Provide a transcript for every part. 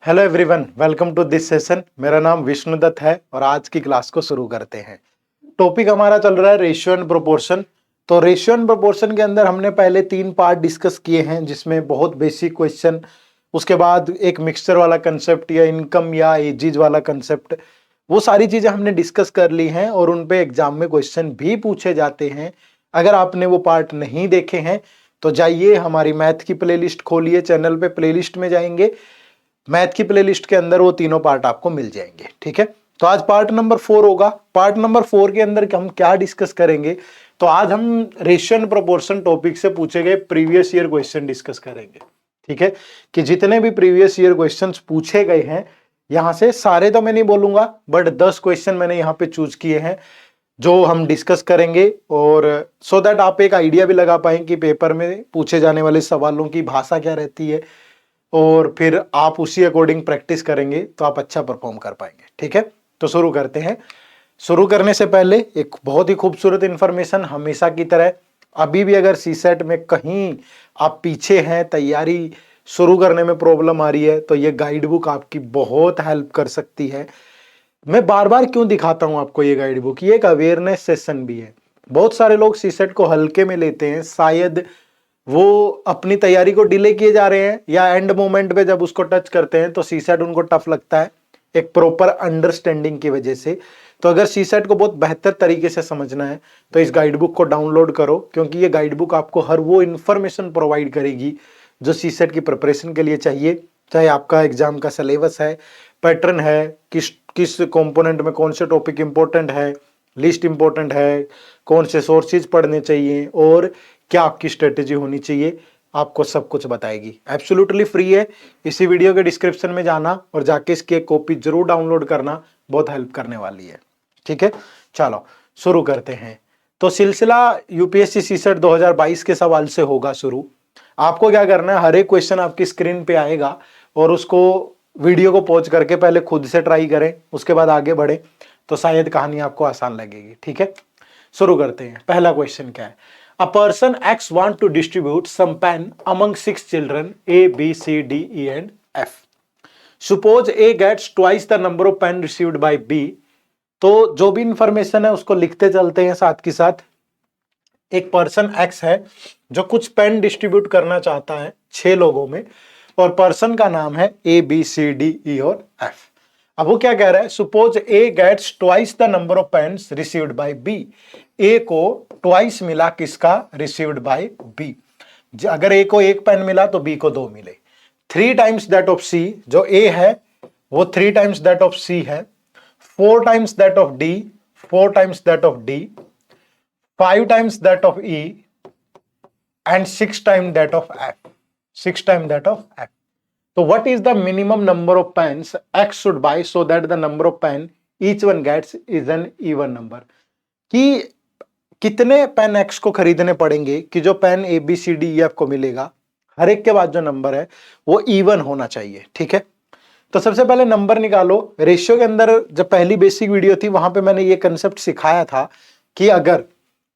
Hello everyone, welcome to this session. मेरा नाम विष्णु दत्त है और आज की क्लास को शुरू करते हैं। टॉपिक हमारा चल रहा है रेशियो एंड प्रोपोर्शन। तो रेशियो एंड प्रोपोर्शन के अंदर हमने पहले 3 पार्ट डिस्कस किए हैं, जिसमें बहुत बेसिक क्वेश्चन, उसके बाद एक मिक्सचर वाला कंसेप्ट या इनकम या एजेज वाला कंसेप्ट, वो सारी चीजें हमने डिस्कस कर ली हैं और उन पे एग्जाम में क्वेश्चन भी पूछे जाते हैं। अगर आपने वो पार्ट नहीं देखे हैं तो जाइए हमारी मैथ की प्लेलिस्ट खोलिए, चैनल पे प्लेलिस्ट में जाएंगे, मैथ की प्लेलिस्ट के अंदर वो तीनों पार्ट आपको मिल जाएंगे। ठीक है, तो आज पार्ट नंबर 4 होगा। पार्ट नंबर 4 के अंदर हम क्या डिस्कस करेंगे, तो आज हम रेशियो एंड प्रोपोर्शन टॉपिक से पूछे गए प्रीवियस ईयर क्वेश्चन डिस्कस करेंगे। ठीक है, कि जितने भी प्रीवियस ईयर क्वेश्चंस पूछे गए हैं यहां से, सारे तो मैं नहीं बोलूंगा बट 10 क्वेश्चन मैंने यहाँ पे चूज किए हैं जो हम डिस्कस करेंगे, और सो दैट आप एक आइडिया भी लगा पाए कि पेपर में पूछे जाने वाले सवालों की भाषा क्या रहती है, और फिर आप उसी अकॉर्डिंग प्रैक्टिस करेंगे तो आप अच्छा परफॉर्म कर पाएंगे। ठीक है, तो शुरू करते हैं। शुरू करने से पहले एक बहुत ही खूबसूरत इंफॉर्मेशन, हमेशा की तरह अभी भी अगर सीसेट में कहीं आप पीछे हैं, तैयारी शुरू करने में प्रॉब्लम आ रही है, तो ये गाइड बुक आपकी बहुत हेल्प कर सकती है। मैं बार बार क्यों दिखाता हूं आपको ये गाइड बुक, ये एक अवेयरनेस सेशन भी है। बहुत सारे लोग सीसेट को हल्के में लेते हैं, शायद वो अपनी तैयारी को डिले किए जा रहे हैं या एंड मोमेंट पे जब उसको टच करते हैं तो सीसेट उनको टफ लगता है, एक प्रॉपर अंडरस्टैंडिंग की वजह से। तो अगर सीसेट को बहुत बेहतर तरीके से समझना है तो इस गाइड बुक को डाउनलोड करो, क्योंकि ये गाइड बुक आपको हर वो इंफॉर्मेशन प्रोवाइड करेगी जो सीसेट की प्रिपरेशन के लिए चाहिए। चाहे आपका एग्जाम का सिलेबस है, पैटर्न है, किस किस कंपोनेंट में कौन से टॉपिक इंपॉर्टेंट है, लिस्ट इंपॉर्टेंट है, कौन से सोर्सेज पढ़ने चाहिए और क्या आपकी स्ट्रेटेजी होनी चाहिए, आपको सब कुछ बताएगी। एब्सोल्युटली फ्री है। इसी वीडियो के डिस्क्रिप्शन में जाना और जाके इसकी एक कॉपी जरूर डाउनलोड करना, बहुत हेल्प करने वाली है। ठीक है, चलो शुरू करते हैं। तो सिलसिला यूपीएससी सीसेट 2022 के सवाल से होगा शुरू। आपको क्या करना है, हर एक क्वेश्चन आपकी स्क्रीन पे आएगा और उसको वीडियो को पॉज करके पहले खुद से ट्राई करें, उसके बाद आगे बढ़े तो शायद कहानी आपको आसान लगेगी। ठीक है, शुरू करते हैं। पहला क्वेश्चन क्या है, A person X want to distribute some pen among 6 children A, B, C, D, E and F. Suppose A gets twice the number of pen received by B. तो जो भी इंफॉर्मेशन है उसको लिखते चलते हैं साथ के साथ। एक पर्सन X है जो कुछ पेन डिस्ट्रीब्यूट करना चाहता है 6 लोगों में, और पर्सन का नाम है A, B, C, D, E और F। अब वो क्या कह रहा है, suppose A gets twice the number of pens received by B. A को ट्वाइस मिला किसका, रिसीव्ड बाय बी। अगर ए को 1 पेन मिला तो बी को 2 मिले। 3 टाइम्स दैट ऑफ सी, जो ए है वो 3 टाइम्स दैट ऑफ सी है। 4 times that of D, 4 times that of D, 5 times that of E and 6 time that of F, 6 time that of F. So what is the minimum number of pens X should buy so that the number of pen each one gets is an even number? कि कितने pen X को खरीदने पड़ेंगे कि जो pen A B C D E F को मिलेगा, हर एक के बाद जो नंबर है वो इवन होना चाहिए। ठीक है, तो सबसे पहले नंबर निकालो। रेशियो के अंदर जब पहली बेसिक वीडियो थी वहां पे मैंने ये कंसेप्ट सिखाया था कि अगर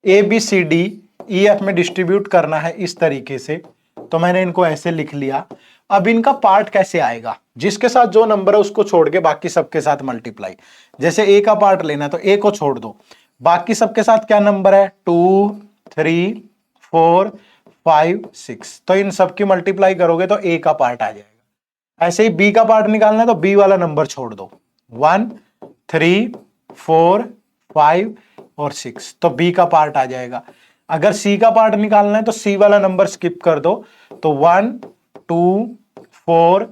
A B C D E F में डिस्ट्रीब्यूट करना है इस तरीके से, तो मैंने इनको ऐसे लिख लिया। अब इनका पार्ट कैसे आएगा, जिसके साथ जो नंबर है उसको छोड़ के बाकी सबके साथ मल्टीप्लाई। जैसे ए का पार्ट लेना है तो ए को छोड़ दो, बाकी सबके साथ क्या नंबर है, 2 3 4 5 6, तो इन सब की मल्टीप्लाई करोगे तो ए का पार्ट आ जाएगा। ऐसे ही बी का पार्ट निकालना है तो बी वाला नंबर छोड़ दो, 1 3 4 5 और 6, तो बी का पार्ट आ जाएगा। अगर सी का पार्ट निकालना है तो सी वाला नंबर स्किप कर दो, तो 1 2 4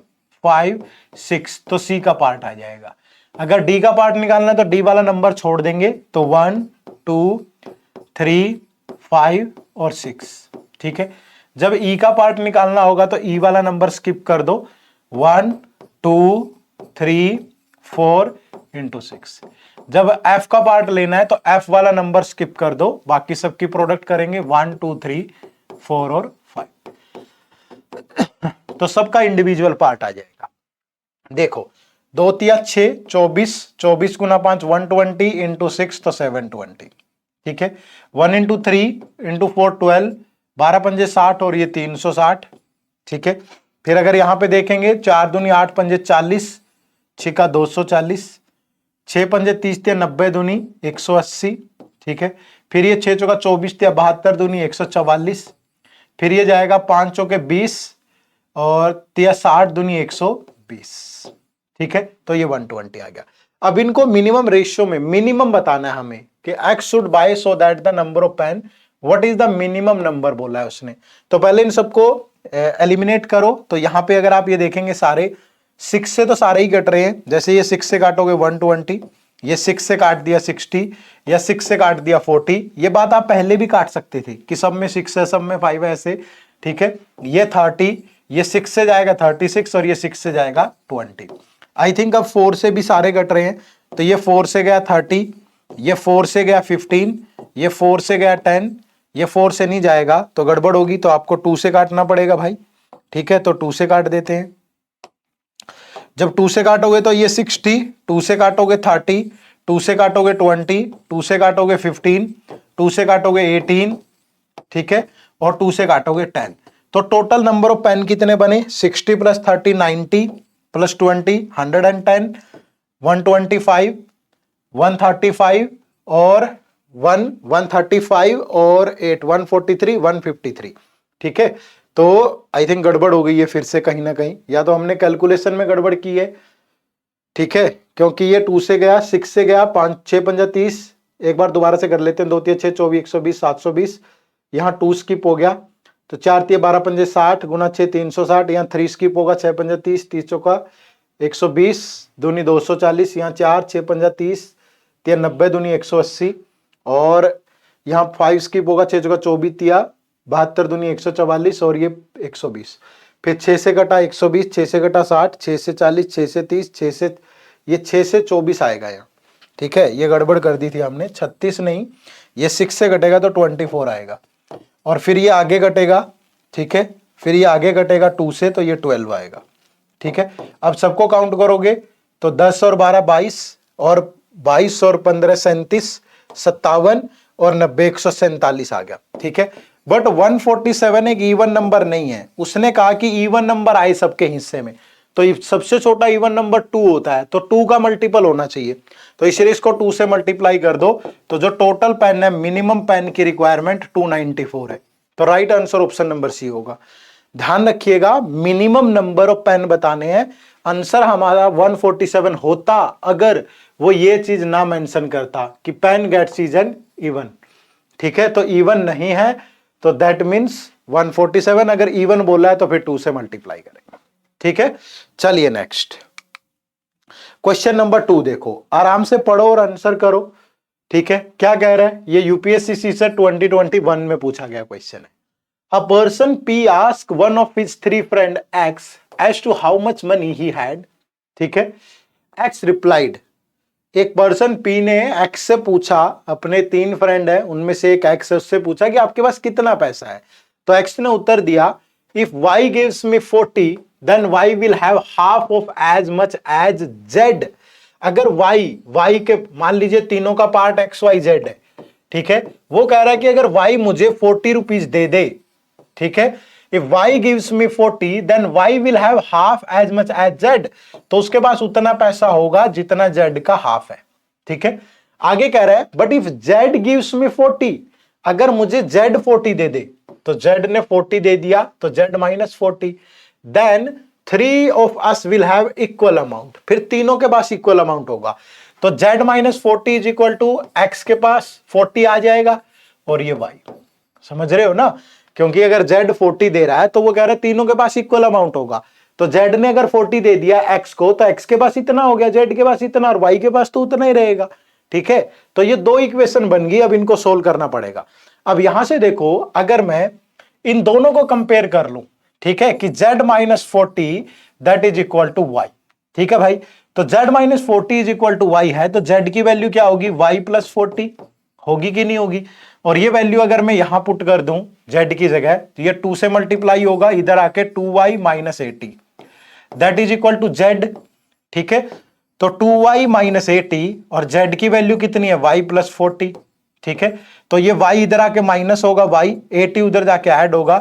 5 6, तो सी का पार्ट आ जाएगा। अगर डी का पार्ट निकालना है तो डी वाला नंबर छोड़ देंगे, तो 1 2 3 5 और 6। ठीक है, जब ई का पार्ट निकालना होगा तो ई वाला नंबर स्किप कर दो, 1 2 3 4 इंटू 6। जब एफ का पार्ट लेना है तो एफ वाला नंबर स्किप कर दो, बाकी सबकी प्रोडक्ट करेंगे 1 2 3 4 और 5, तो सबका इंडिविजुअल पार्ट आ जाएगा। देखो 2 तिया 6, 24, 24 गुना 5 120 इंटू 6 तो 720। ठीक है, 1 इंटू 3 इंटू 4 12, 12 पंजे 60 और ये 360। ठीक है, फिर अगर यहां पे देखेंगे 4 दूनी 8 पंजे 40, 6 का 240, 6 पंजे 30 या 90 दूनी 180, ठीक है। फिर ये 6 चौका 24 या 72 दूनी 144, फिर ये जाएगा 5 चौके 20 और 60 दूनी 120, ठीक है। तो ये 120 आ गया। अब इनको मिनिमम रेशियो में मिनिमम बताना है हमें कि x should by so that the number of pen, what is the minimum number बोला है उसने। तो पहले इन सबको एलिमिनेट करो। तो यहां पे अगर आप ये देखेंगे सारे 6 से तो सारे ही कट रहे हैं। जैसे ये 6 से काटोगे 120, ये 6 से काट दिया 60, या 6 से काट दिया 40। ये बात आप पहले भी काट सकते थे कि सब में 6 है सब में 5 है ऐसे, ठीक है। ये 30, ये 6 से जाएगा 36 और ये 6 से जाएगा 20। आई थिंक अब 4 से भी सारे कट रहे हैं। तो ये 4 से गया 30, ये 4 से गया 15, ये 4 से गया 10, ये 4 से नहीं जाएगा तो गड़बड़ होगी, तो आपको 2 से काटना पड़ेगा भाई, ठीक है। तो 2 से काट देते हैं। जब 2 से काटोगे तो ये 60, 2 से काटोगे 30, 2 से काटोगे 20, 2 से काटोगे 15, 2 से काटोगे 18, ठीक है, और 2 से काटोगे 10। तो टोटल नंबर ऑफ पेन कितने बने? 60 प्लस 30 90 प्लस 20 110, 125, 135 और 135 और 8 143 153, ठीक है। तो आई थिंक गड़बड़ हो गई है फिर से कहीं ना कहीं, या तो हमने कैलकुलेशन में गड़बड़ की है, ठीक है, क्योंकि ये 2 से गया 6 से गया 5 6 पंजा 30, एक बार दोबारा से कर लेते हैं, 2 3 6 24 120 720, यहाँ 2 स्किप हो गया तो 4 3 12 पंजे 60 गुना 6 360, यहाँ 3 स्किप होगा 6 पंजा 30, 30 चौका 120 दूनी 240, यहाँ 4 6 पंजा 30, 3 90 दूनी 180 और यहाँ 5 स्किप होगा 6 चौका 24 तिया 72 दूनी 144 और ये 120। फिर 6 से कटा 120, 6 से कटा 60, 6 से 40, 6 से 30, 6 से ये 6 से 24 आएगा यहाँ, ठीक है। ये गड़बड़ कर दी थी हमने, 36 नहीं, ये 6 से कटेगा तो 24 आएगा और फिर ये आगे कटेगा, ठीक है। फिर ये आगे कटेगा 2 से तो ये 12 आएगा, ठीक है। अब सबको काउंट करोगे तो 10 और 12 22 और 22 और 15 37, 57 और 90 147 आ गया, ठीक है। बट 147 एक इवन नंबर नहीं है। उसने कहा कि इवन नंबर आए सबके हिस्से में, तो सबसे छोटा इवन नंबर 2 होता है, तो 2 का मल्टीपल होना चाहिए। तो इसलिए इसको 2 से मल्टीप्लाई कर दो, तो जो टोटल पेन है मिनिमम पेन की रिक्वायरमेंट 294 है। तो right answer option number C होगा। ध्यान रखिएगा मिनिमम नंबर ऑफ पेन बताने हैं, आंसर हमारा 147 होता अगर वो ये चीज ना मेंशन करता कि पेन गेट्स इवन इवन, ठीक है। तो इवन नहीं है तो दैट मीन्स 147, अगर इवन बोला है तो फिर 2 से मल्टीप्लाई करेंगे, ठीक है। चलिए नेक्स्ट क्वेश्चन नंबर 2 देखो, आराम से पढ़ो और आंसर करो, ठीक है। क्या कह रहा है ये? यूपीएससी से 2021 में पूछा गया क्वेश्चन है। A person P asked one of his 3 friend X as to how much money he had, ठीक है। X replied, एक पर्सन P ने X से पूछा, अपने 3 फ्रेंड है उनमें से एक X है, उससे पूछा कि आपके पास कितना पैसा है। तो X ने उत्तर दिया, if Y gives me 40 then Y will have half of as much as Z। अगर Y के मान लीजिए तीनों का पार्ट XYZ है, ठीक है। वो कह रहा है कि अगर Y मुझे 40 रुपीज दे दे, ठीक है, if Y gives me 40 then Y will have half as much as Z, तो उसके पास उतना पैसा होगा जितना Z का हाफ है, ठीक है। आगे कह रहा है but if Z gives me 40, अगर मुझे Z 40 दे दे, तो Z ने 40 दे दिया तो Z minus 40, then 3 of us will have equal amount, फिर तीनों के पास इक्वल अमाउंट होगा। तो Z minus 40 is equal to X के पास 40 आ जाएगा और ये Y, समझ रहे हो ना, क्योंकि अगर Z 40 दे रहा है तो वो कह रहा है तीनों के पास इक्वल अमाउंट होगा। तो Z ने अगर 40 दे दिया X को तो X के पास इतना हो गया, Z के पास इतना और Y के पास तो उतना ही रहेगा, ठीक है। तो ये 2 इक्वेशन बन गई, अब इनको सोल्व करना पड़ेगा। अब यहां से देखो, अगर मैं इन दोनों को कंपेयर कर लूं, ठीक है, कि Z minus 40 that is equal to Y, ठीक है भाई। तो Z minus 40 is equal to Y है, तो Z की वैल्यू क्या होगी? Y plus 40 होगी कि नहीं होगी? और ये वैल्यू अगर मैं यहां पुट कर दूं Z की जगह, तो ये 2 से मल्टीप्लाई होगा, इधर आके 2Y minus 80 that is equal to Z, ठीक है। तो 2Y minus 80 और Z की वैल्यू कितनी है? Y plus 40, ठीक है। तो ये Y इधर आके माइनस होगा, Y 80 उधर जाके ऐड होगा,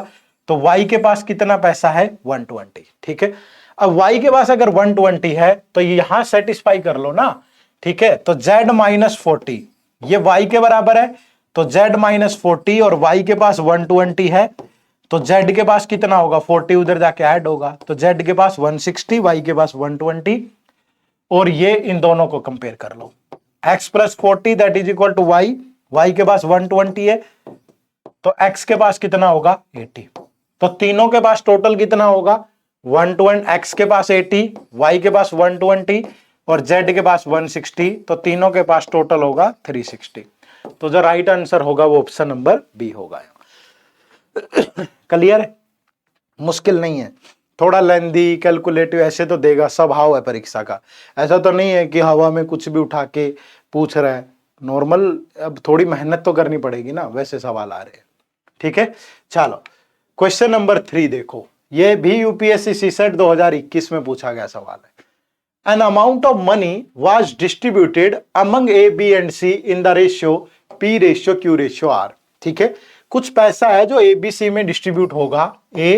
तो y के पास कितना पैसा है 120। ठीक है, अब y के पास अगर 120 है तो यहां सेटिस्फाई कर लो ना। ठीक है, तो z माइनस 40 ये y के बराबर है, तो z माइनस 40 और y के पास 120 है, तो z के पास कितना होगा 40 उधर जाके ऐड होगा, तो z के पास 160 y के पास 120, और ये इन दोनों को कंपेयर कर लो। x plus 40 that is equal to y, y के पास 120 है, तो x के पास कितना होगा 80। तो तीनों के पास टोटल कितना होगा 120, x के पास 80, y के पास 120 और z के पास 160, तो तीनों के पास टोटल होगा 360। तो जो राइट आंसर होगा वो ऑप्शन नंबर बी होगा। क्लियर है, मुश्किल नहीं है, थोड़ा लेंदी कैलकुलेटिव ऐसे तो देगा, स्वभाव है परीक्षा का, ऐसा तो नहीं है कि हवा में कुछ भी उठा के पूछ रहा है, नॉर्मल अब थोड़ी मेहनत तो करनी पड़ेगी ना, वैसे सवाल आ रहे हैं। ठीक है, चलो क्वेश्चन नंबर 3 देखो, ये भी यूपीएससी सीसेट 2021 में पूछा गया सवाल है। An amount of money was distributed among A, B and C in the ratio P ratio Q ratio R। ठीक है, कुछ पैसा है जो A, B, C में डिस्ट्रीब्यूट होगा, A,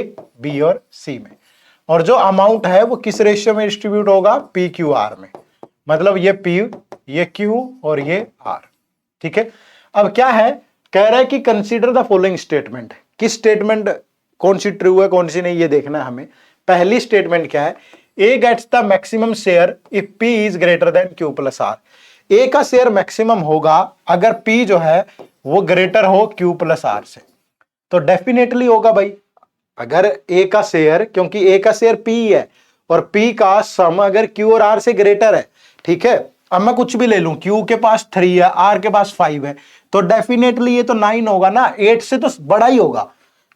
B और C में, और जो अमाउंट है वो किस रेशियो में डिस्ट्रीब्यूट होगा P, Q, R में, मतलब ये P, ये Q और ये R। ठीक है, अब क्या है, कह रहा है कि कंसीडर द फॉलोइंग स्टेटमेंट। किस स्टेटमेंट कौन सी ट्रू है कौन सी नहीं ये देखना है हमें। पहली स्टेटमेंट क्या है, A gets the maximum share if P is greater than Q plus R। A का शेयर मैक्सिमम होगा अगर P जो है वो ग्रेटर हो Q प्लस R से, तो डेफिनेटली होगा भाई, अगर A का शेयर, क्योंकि A का शेयर P है और P का सम अगर Q और R से ग्रेटर है। ठीक है, अब मैं कुछ भी ले लूं, Q के पास 3 है, R के पास 5 है, तो डेफिनेटली ये तो 9 होगा ना, 8 से तो बड़ा ही होगा,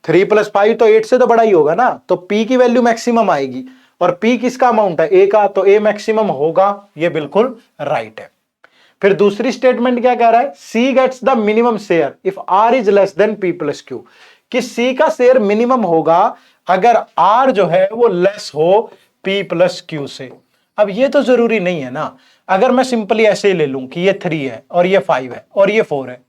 3 प्लस 5 तो 8 से तो बड़ा ही होगा ना, तो P की वैल्यू मैक्सिमम आएगी, और P किसका अमाउंट है A का, तो A मैक्सिमम होगा, ये बिल्कुल राइट है। फिर दूसरी स्टेटमेंट क्या कह रहा है, C gets the minimum share if R is less than P plus Q, कि C का शेयर मिनिमम होगा अगर R जो है वो लेस हो P प्लस Q से। अब ये तो जरूरी नहीं है ना, अगर मैं सिंपली ऐसे ही ले लूं कि ये 3 है और ये 5 है और ये 4 है।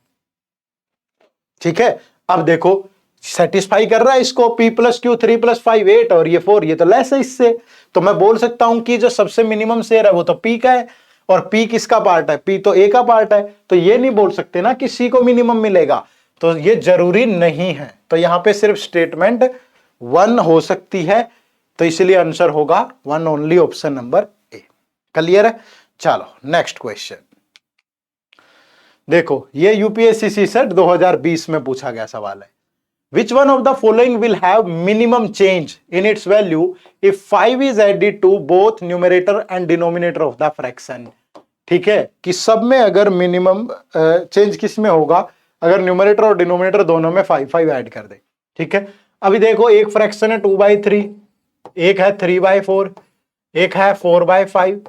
ठीक है, अब देखो सेटिस्फाई कर रहा है इसको, P प्लस Q 3 प्लस 5 8 और ये 4, ये तो लेस है इससे, तो मैं बोल सकता हूं कि जो सबसे मिनिमम शेयर है वो तो P का है, और P किसका पार्ट है, P तो A का पार्ट है, तो ये नहीं बोल सकते ना कि C को मिनिमम मिलेगा, तो ये जरूरी नहीं है, तो यहां पे सिर्फ स्टेटमेंट 1 हो सकती है, तो इसलिए आंसर होगा 1 only, option number A. Clear है, चलो नेक्स्ट क्वेश्चन देखो, ये यूपीएससी सीसेट 2020 में पूछा गया सवाल है। Which one of the following will have minimum change in its value if 5 is added to both numerator and denominator of the fraction? ठीक है, कि सब में अगर मिनिमम चेंज किस में होगा अगर न्यूमरेटर और डिनोमिनेटर दोनों में 5 ऐड कर दे। ठीक है, अभी देखो एक फ्रैक्शन है 2/3, एक है 3/4, एक है 4/5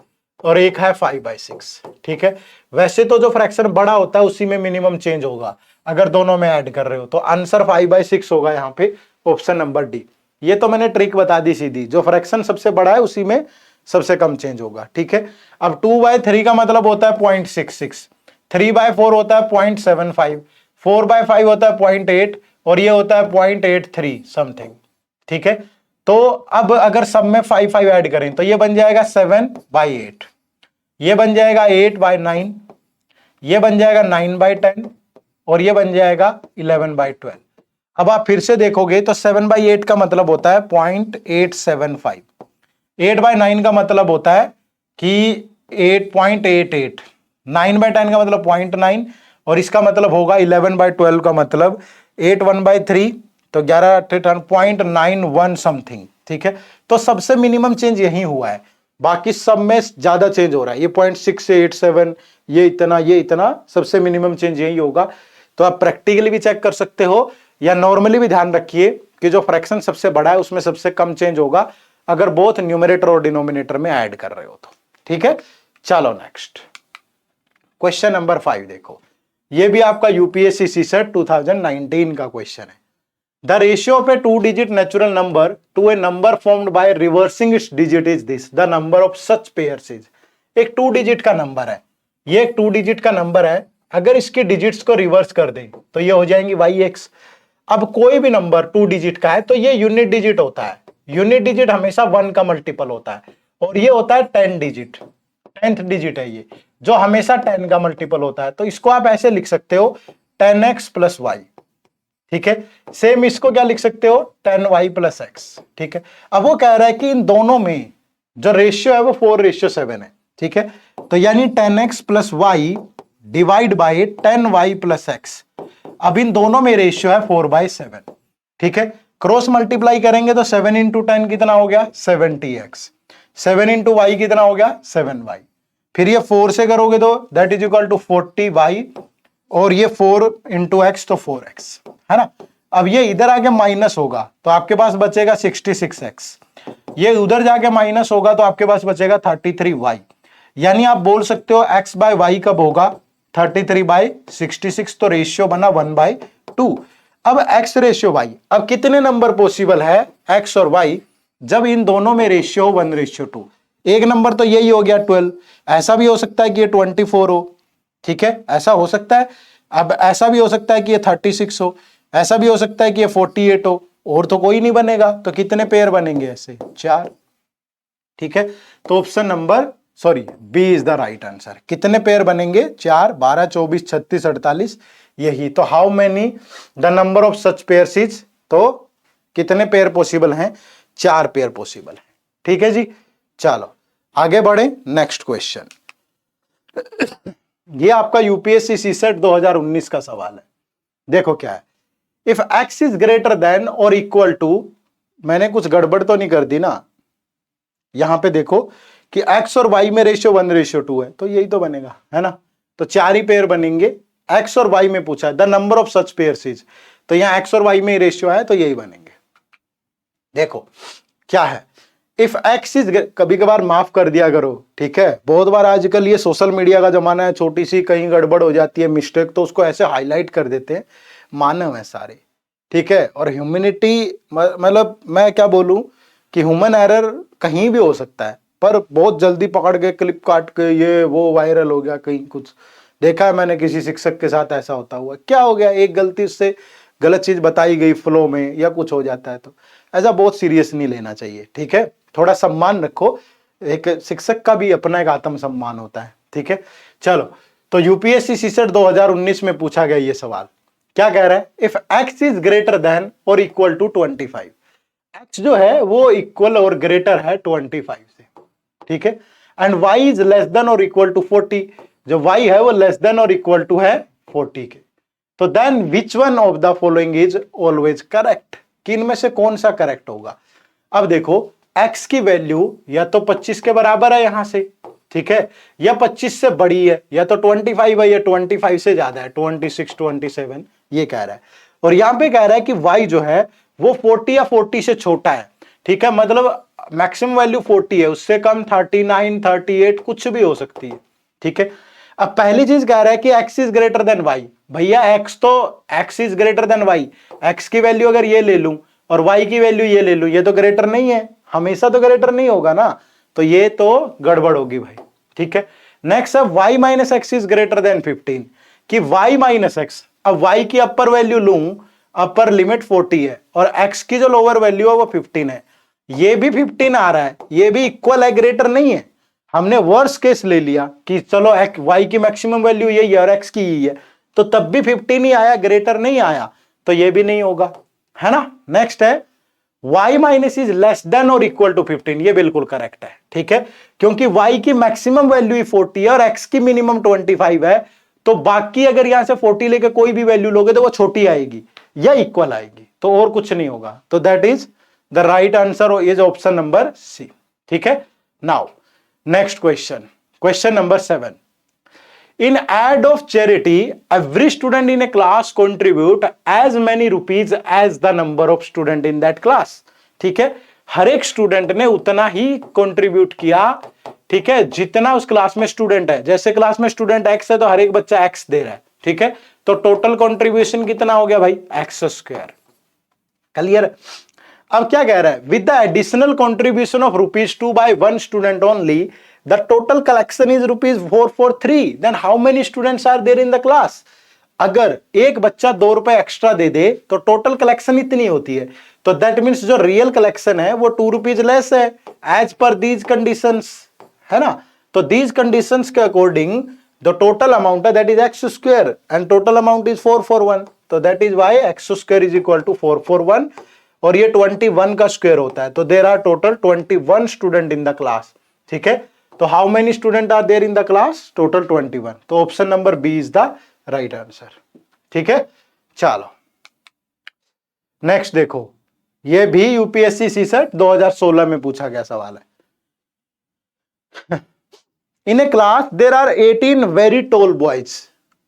और एक है 5/6। ठीक है, वैसे तो जो फ्रैक्शन बड़ा होता है उसी में मिनिमम चेंज होगा अगर दोनों में ऐड कर रहे हो, तो आंसर 5/6 होगा यहाँ पे, ऑप्शन नंबर डी। ये तो मैंने ट्रिक बता दी सीधी, जो फ्रैक्शन सबसे बड़ा है उसी में सबसे कम चेंज होगा। ठीक है, अब 2/3 का मतलब होता है 0.66, 3/4 होता है 0.75, 4/5 होता है 0.8 और ये होता है 0.83 समथिंग। ठीक है, तो अब अगर सब में 5 ऐड करें तो ये बन जाएगा 7/8, ये बन जाएगा 8/9, ये बन जाएगा 9/10 और ये बन जाएगा 11/12। अब आप फिर से देखोगे तो 7/8 का मतलब होता है 0.875, 8/9 का मतलब होता है कि 8.88, 9/10 का मतलब 0.9 और इसका मतलब होगा 11/12 का मतलब 8 1/3, तो 11.91 समथिंग। ठीक है, तो सबसे मिनिमम चेंज यही हुआ है, बाकी सब में ज्यादा चेंज हो रहा है, ये 0.6 से 87, ये इतना सबसे मिनिमम चेंज यही होगा। तो आप प्रैक्टिकली भी चेक कर सकते हो या नॉर्मली भी ध्यान रखिए कि जो फ्रैक्शन सबसे बड़ा है उसमें सबसे कम चेंज होगा अगर बोथ न्यूमरेटर और डिनोमिनेटर में ऐड कर रहे हो तो। ठीक है, चलो नेक्स्ट क्वेश्चन नंबर 5 देखो, ये भी आपका यूपीएससी सीसेट 2019 का क्वेश्चन है। The ratio of A 2 digit natural number two A number formed by reversing it's digit is this, the number of such pairs is. एक 2 डिजिट का नंबर है, ये एक 2 डिजिट का नंबर है, अगर इसके डिजिट्स को रिवर्स कर दें तो ये हो जाएंगी yx। अब कोई भी नंबर 2 डिजिट का है तो ये यूनिट डिजिट होता है, यूनिट डिजिट हमेशा 1 का मल्टीपल होता है, और ये होता है 10 डिजिट, 10th डिजिट है ये जो हमेशा 10 का मल्टीपल होता है। तो इसको आप ऐसे लिख सकते हो 10x प्लस वाई, ठीक है। सेम इसको क्या लिख सकते हो 10y प्लस एक्स, ठीक है। अब वो कह रहा है कि इन दोनों में जो रेशियो है वो 4:7 है, ठीक है। तो यानी 10x plus y divide by 10y plus x. अब इन दोनों में रेशियो है 4/7, ठीक है। क्रॉस मल्टीप्लाई करेंगे तो 7 इंटू 10 कितना हो गया 70x, 7 इंटू वाई कितना हो गया 7y, फिर ये 4 से करोगे तो that is equal to 40y, और ये 4 इंटू एक्स तो 4x, है ना। अब ये इधर आके माइनस होगा तो आपके पास बचेगा 66x, ये उधर जाके माइनस होगा तो आपके पास बचेगा 33y। यानी आप बोल सकते हो x बाय वाई कब होगा 33/66, तो रेशियो बना 1/2। अब x रेशियो y, अब कितने नंबर पॉसिबल है x और y जब इन दोनों में रेशियो 1:2। एक नंबर तो यही हो गया 12, ऐसा भी हो सकता है कि ये 24 हो, ठीक है, ऐसा हो सकता है। अब ऐसा भी हो सकता है कि ये 36 हो, ऐसा भी हो सकता है कि ये 48 हो, और तो कोई नहीं बनेगा। तो कितने पेयर बनेंगे ऐसे 4, ठीक है। तो option number B is the right answer. कितने पेयर बनेंगे 4, 12, 24, 36, 48, यही। तो how many the number of such pairs is, तो कितने पेयर पॉसिबल हैं 4 पेयर पॉसिबल है, ठीक है जी। चलो आगे बढ़े, नेक्स्ट क्वेश्चन। ये आपका यूपीएससी सीसेट 2019 का सवाल है। देखो क्या है, if x is greater then और इक्वल टू, मैंने कुछ गड़बड़ तो नहीं कर दी ना, यहां पे देखो कि x और y में रेशियो 1:2 है, तो यही तो बनेगा, है ना। तो 4 ही पेयर बनेंगे, x और y में पूछा है the number of such pairs is, तो यहां x और y में रेशियो है तो यही बनेंगे। देखो क्या है, इफ x इज, कभी कभार माफ कर दिया करो, ठीक है। बहुत बार आजकल ये सोशल मीडिया का जमाना है, छोटी सी कहीं गड़बड़ हो जाती है मिस्टेक तो उसको ऐसे हाईलाइट कर देते हैं, मानव है सारे, ठीक है। और ह्यूमैनिटी मतलब मैं क्या बोलूं कि ह्यूमन एरर कहीं भी हो सकता है, पर बहुत जल्दी पकड़ के क्लिप काट के ये वो वायरल हो गया, कहीं कुछ देखा है मैंने किसी शिक्षक के साथ ऐसा होता हुआ। क्या हो गया, एक गलती से गलत चीज बताई गई फ्लो में या कुछ हो जाता है, तो ऐसा बहुत सीरियस नहीं लेना चाहिए, ठीक है। थोड़ा सम्मान रखो, एक शिक्षक का भी अपना एक आत्म सम्मान होता है, ठीक है। चलो, तो यूपीएससी सीसेट 2019 में पूछा गया ये सवाल, क्या कह रहा है, if x is greater then और इक्वल टू 25, x जो है वो इक्वल और ग्रेटर है 25 से, ठीक है। And y is less than और इक्वल टू 40, जो y है वो लेस देन और इक्वल टू है 40 के, तो then which one of the following is always correct, कि इनमें से कौन सा करेक्ट होगा। अब देखो x की वैल्यू या तो 25 के बराबर है यहां से, ठीक है, या 25 से बड़ी है, या तो 25 है या 25 से ज्यादा है, 26, 27, ये कह रहा है। और यहां पे कह रहा है कि y जो है वो 40 या 40 से छोटा है, ठीक है, मतलब मैक्सिमम वैल्यू 40 है, उससे कम 39, 38 कुछ भी हो सकती है, ठीक है। अब पहली चीज कह रहा है कि x is greater then y, भैया x is greater then y, x की वैल्यू अगर ये ले लूं और y की वैल्यू ये ले लूं, ये तो ग्रेटर नहीं है, हमेशा तो ग्रेटर नहीं होगा ना, तो ये तो गड़बड़ होगी भाई, ठीक है। नेक्स्ट है y minus x is greater then 15, कि y माइनस एक्स, अब y की अपर वैल्यू लूं, अपर लिमिट 40 है और x की जो लोअर वैल्यू है वो 15 है, ये भी 15 आ रहा है, ये भी इक्वल है, ग्रेटर नहीं है। हमने वर्स्ट केस ले लिया कि चलो y की मैक्सिमम वैल्यू यही है और x की यही है, तो तब भी 15 ही आया, ग्रेटर नहीं आया, तो ये भी नहीं होगा, है ना। नेक्स्ट है y minus is less than और इक्वल टू 15, ये बिल्कुल करेक्ट है, ठीक है, क्योंकि y की मैक्सिमम वैल्यू 40 है और x की मिनिमम 25 है, तो बाकी अगर यहां से 40 लेके कोई भी वैल्यू लोगे तो वो छोटी आएगी या इक्वल आएगी, तो और कुछ नहीं होगा। तो that is the right answer is option number C, ठीक है। Now next question, question number 7, in act of charity every student in a class contribute as many rupees as the number of student in that class, ठीक है, हर एक student ने उतना ही contribute किया, ठीक है, जितना उस क्लास में स्टूडेंट है। जैसे क्लास में स्टूडेंट x है तो हर एक बच्चा x दे रहा है, ठीक है, तो टोटल कंट्रीब्यूशन कितना हो गया भाई x², क्लियर। अब क्या कह रहा है, with the additional contribution of ₹2 by 1 student only the total collection is ₹443, then how many students are there in the class। अगर एक बच्चा 2 रुपए एक्स्ट्रा दे दे तो टोटल कलेक्शन इतनी होती है, तो दैट मीन्स जो रियल कलेक्शन है वो 2 रुपीज लेस है एज पर दीज कंडीशंस, है ना। तो दीज कंडीशंस के अकॉर्डिंग द टोटल अमाउंट है that is x square and total amount is 441, तो that is y x square is equal to 441 और ये 21 का स्क्वायर होता है, तो there are total 21 student in the class, ठीक है। तो how many student are there in the class, total 21, तो option number B is the right answer, ठीक है। चलो नेक्स्ट देखो, ये भी यूपीएससी सीसेट 2016 में पूछा गया सवाल है। In a class there are 18 very tall boys,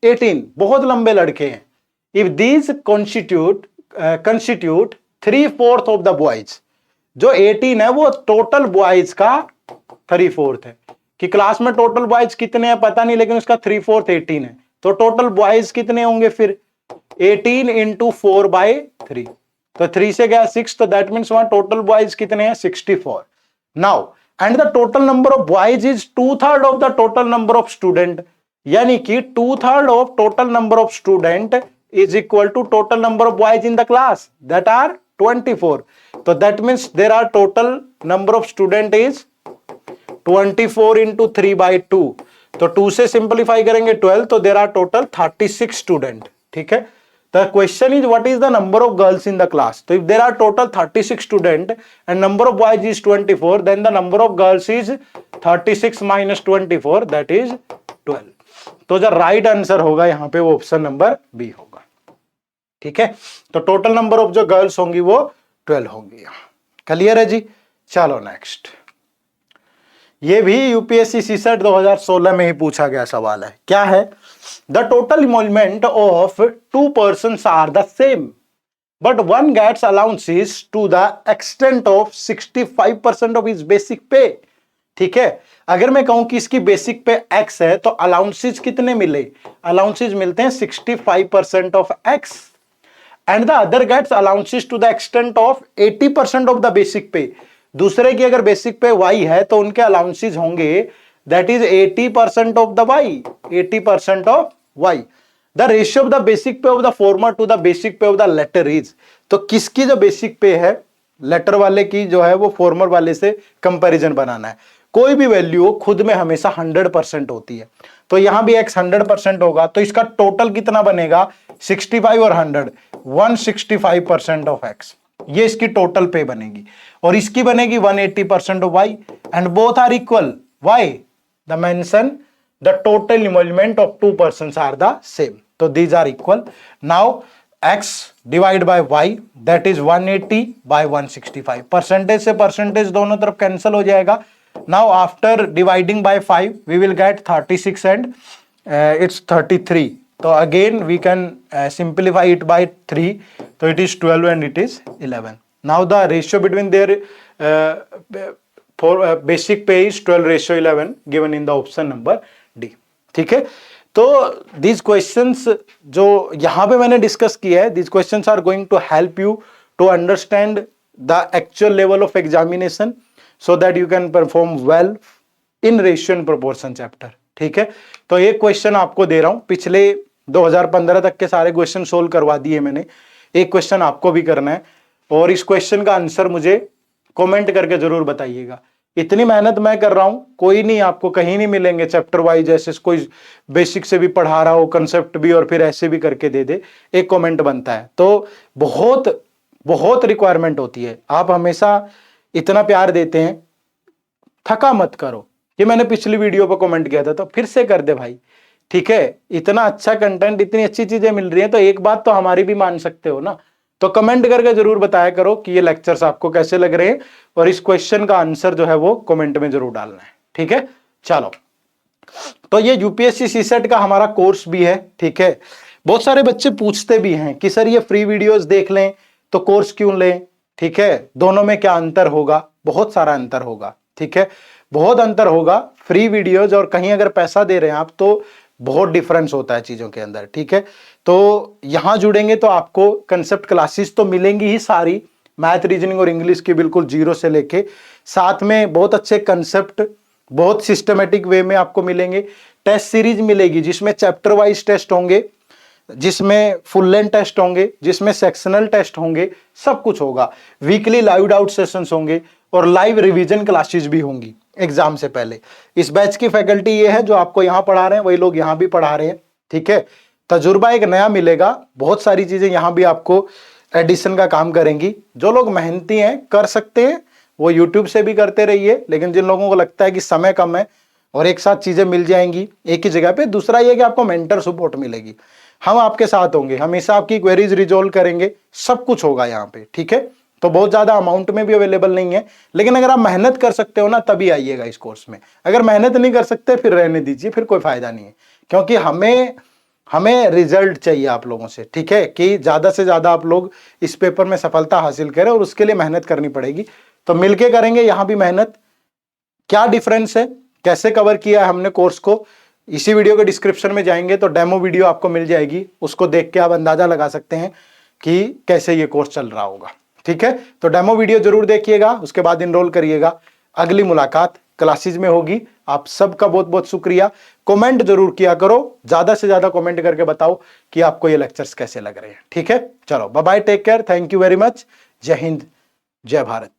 18 बहुत लंबे लड़के हैं। If these constitute 3/4 of the boys, जो 18 है वो टोटल बॉयज का 3/4 है, कि क्लास में टोटल बॉयज कितने हैं पता नहीं, लेकिन उसका 3/4 18 है, तो टोटल बॉयज कितने होंगे फिर 18 इंटू 4/3, तो 3 से गया 6, तो दैट मीन्स वहां टोटल बॉयज कितने हैं 64। Now and the total number of boys is 2/3 of the total number of student, यानी कि 2/3 of total number of student is equal to total number of boys in the class that are 24, तो that means there are total number of student is 24 into 3/2, तो 2 से simplify करेंगे 12, तो there are total 36 student, ठीक है। The question is what is the number of girls in the class? So if there are total 36 student and number of boys is 24, then the number of girls is 36 minus 24, that is 12. तो जो right answer होगा यहाँ पे वो option number B होगा, ठीक है। तो टोटल नंबर ऑफ जो गर्ल्स होंगी वो 12 होंगी। क्लियर है जी। चलो नेक्स्ट, ये भी यूपीएससी सीसेट 2016 में ही पूछा गया सवाल है। क्या है, the total emolument of 2 persons are the same but one gets allowances to the extent of 65% of his basic pay, ठीक है। अगर मैं कहूं कि इसकी बेसिक पे x है तो अलाउंसेस कितने मिले, अलाउंसेस मिलते हैं 65% of x and the other gets allowances to the extent of 80% of the basic pay. दूसरे की अगर बेसिक पे y है तो उनके अलाउंसेस होंगे that is 80% of the y, 80% of y। The ratio of the basic pay of the former to the basic pay of the latter is, तो किसकी जो बेसिक पे है लेटर वाले की जो है वो फॉर्मर वाले से कंपैरिजन बनाना है। कोई भी वैल्यू खुद में हमेशा 100% होती है, तो यहां भी x 100% होगा, तो इसका टोटल कितना बनेगा 65 और 100, 165% ऑफ x, ये इसकी टोटल पे बनेगी, और इसकी बनेगी 180% of y and both are equal. Why? The mention the total emolument of 2 persons are the same, तो these are equal. Now x divide by y that is 180 by 165, percentage से percentage दोनों तरफ cancel हो जाएगा। Now after dividing by 5 we will get 36 and it's 33, तो again we can simplify it by 3, तो it is 12 and it is 11। Now the ratio between their for basic pay is 12/11 given in the option number D, ठीक है। तो these questions जो यहाँ पे मैंने discuss किया है, these questions are going to help you to understand the actual level of examination so that you can perform well in ratio and proportion chapter, ठीक है। तो एक क्वेश्चन आपको दे रहा हूँ, पिछले 2015 तक के सारे क्वेश्चन सोल्व करवा दिए मैंने, एक क्वेश्चन आपको भी करना है, और इस क्वेश्चन का आंसर मुझे कमेंट करके जरूर बताइएगा। इतनी मेहनत मैं कर रहा हूं, कोई नहीं, आपको कहीं नहीं मिलेंगे चैप्टर वाइज ऐसे कोई बेसिक से भी पढ़ा रहा हो, कंसेप्ट भी, और फिर ऐसे भी करके दे दे, एक कमेंट बनता है। तो बहुत बहुत रिक्वायरमेंट होती है, आप हमेशा इतना प्यार देते हैं, थका मत करो। ये मैंने पिछली वीडियो पर कमेंट किया था, तो फिर से कर दे भाई, ठीक है। इतना अच्छा कंटेंट, इतनी अच्छी चीजें मिल रही हैं, तो एक बात तो हमारी भी मान सकते हो ना। तो कमेंट करके जरूर बताया करो कि ये लेक्चर्स आपको कैसे लग रहे हैं, और इस क्वेश्चन का आंसर जो है वो कमेंट में जरूर डालना है, ठीक है। चलो, तो ये यूपीएससी सीसेट का हमारा कोर्स भी है, ठीक है। बहुत सारे बच्चे पूछते भी हैं कि सर ये फ्री वीडियोस देख लें तो कोर्स क्यों लें, ठीक है। दोनों में क्या अंतर होगा? बहुत सारा अंतर होगा, ठीक है, बहुत अंतर होगा। फ्री वीडियोज और कहीं अगर पैसा दे रहे हैं आप तो बहुत डिफरेंस होता है चीजों के अंदर, ठीक है। तो यहां जुड़ेंगे तो आपको कंसेप्ट क्लासेस तो मिलेंगी ही सारी, मैथ, रीजनिंग और इंग्लिश की बिल्कुल जीरो से लेके, साथ में बहुत अच्छे कंसेप्ट बहुत सिस्टमेटिक वे में आपको मिलेंगे। टेस्ट सीरीज मिलेगी जिसमें चैप्टर वाइज टेस्ट होंगे, जिसमें फुल लेंथ टेस्ट होंगे, जिसमें सेक्शनल टेस्ट होंगे, सब कुछ होगा। वीकली लाइव डाउट सेशंस होंगे और लाइव रिवीजन क्लासेस भी होंगी एग्जाम से पहले। इस बैच की फैकल्टी ये है जो आपको यहां पढ़ा रहे हैं वही लोग यहां भी पढ़ा रहे हैं, ठीक है। तजुर्बा एक नया मिलेगा, बहुत सारी चीजें यहां भी आपको एडिशन का काम करेंगी। जो लोग मेहनती हैं कर सकते हैं, वो यूट्यूब से भी करते रहिए, लेकिन जिन लोगों को लगता है कि समय कम है और एक साथ चीजें मिल जाएंगी एक ही जगह पे, दूसरा ये कि आपको मेंटर सपोर्ट मिलेगी, हम आपके साथ होंगे, हमेशा आपकी क्वेरीज रिजोल्व करेंगे, सब कुछ होगा यहाँ पे, ठीक है। तो बहुत ज्यादा अमाउंट में भी अवेलेबल नहीं है, लेकिन अगर आप मेहनत कर सकते हो ना तभी आइएगा इस कोर्स में। अगर मेहनत नहीं कर सकते फिर रहने दीजिए, फिर कोई फायदा नहीं है, क्योंकि हमें रिजल्ट चाहिए आप लोगों से, ठीक है, कि ज्यादा से ज्यादा आप लोग इस पेपर में सफलता हासिल करें और उसके लिए मेहनत करनी पड़ेगी। तो मिलके करेंगे यहां भी मेहनत। क्या डिफरेंस है, कैसे कवर किया है हमने कोर्स को, इसी वीडियो के डिस्क्रिप्शन में जाएंगे तो डेमो वीडियो आपको मिल जाएगी, उसको देख के आप अंदाजा लगा सकते हैं कि कैसे ये कोर्स चल रहा होगा, ठीक है। तो डेमो वीडियो जरूर देखिएगा, उसके बाद इनरोल करिएगा। अगली मुलाकात क्लासेज में होगी। आप सबका बहुत बहुत शुक्रिया। कमेंट जरूर किया करो, ज्यादा से ज्यादा कमेंट करके बताओ कि आपको ये लेक्चर्स कैसे लग रहे हैं, ठीक है। चलो bye bye, take care, thank you very much. जय हिंद, जय भारत।